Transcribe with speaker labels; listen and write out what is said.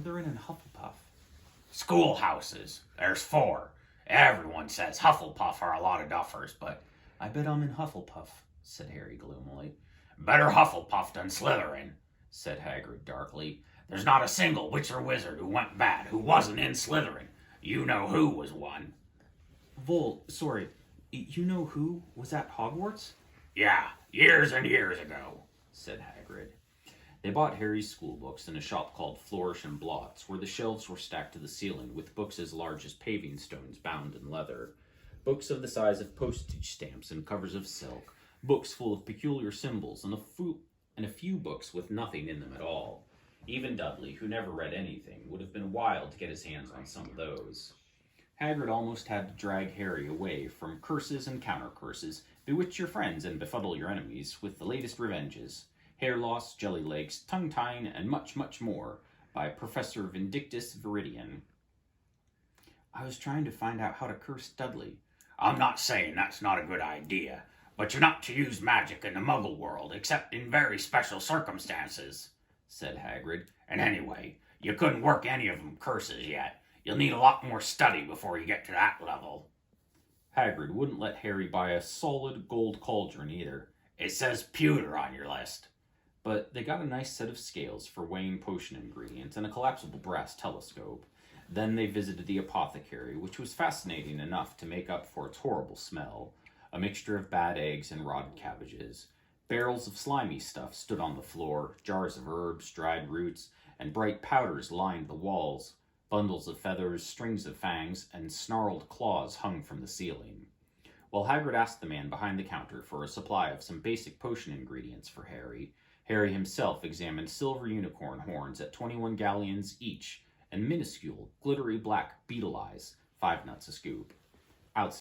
Speaker 1: Slytherin and Hufflepuff.
Speaker 2: Schoolhouses. There's 4. Everyone says Hufflepuff are a lot of duffers, but
Speaker 1: I bet I'm in Hufflepuff, said Harry gloomily.
Speaker 2: better Hufflepuff than Slytherin, said Hagrid darkly. There's not a single witch or wizard who went bad who wasn't in Slytherin. You know who was one.
Speaker 1: You know who was at Hogwarts?
Speaker 2: Yeah, years and years ago,
Speaker 1: said Hagrid. They bought Harry's school books in a shop called Flourish and Blots, where the shelves were stacked to the ceiling with books as large as paving stones bound in leather, books of the size of postage stamps and covers of silk, books full of peculiar symbols, and a few books with nothing in them at all. Even Dudley, who never read anything, would have been wild to get his hands on some of those. Hagrid almost had to drag Harry away from curses and counter-curses, bewitch your friends and befuddle your enemies with the latest revenges, hair loss, jelly legs, tongue-tying, and much, much more, by Professor Vindictus Viridian. I was trying to find out how to curse Dudley.
Speaker 2: I'm not saying that's not a good idea, but you're not to use magic in the Muggle world except in very special circumstances, said Hagrid. And anyway, you couldn't work any of them curses yet. You'll need a lot more study before you get to that level.
Speaker 1: Hagrid wouldn't let Harry buy a solid gold cauldron either.
Speaker 2: It says pewter on your list.
Speaker 1: But they got a nice set of scales for weighing potion ingredients and a collapsible brass telescope. Then they visited the apothecary, which was fascinating enough to make up for its horrible smell. A mixture of bad eggs and rotted cabbages. Barrels of slimy stuff stood on the floor, jars of herbs, dried roots, and bright powders lined the walls. Bundles of feathers, strings of fangs, and snarled claws hung from the ceiling. While Hagrid asked the man behind the counter for a supply of some basic potion ingredients for Harry, Harry himself examined silver unicorn horns at 21 galleons each, and minuscule, glittery black beetle eyes, 5 nuts a scoop.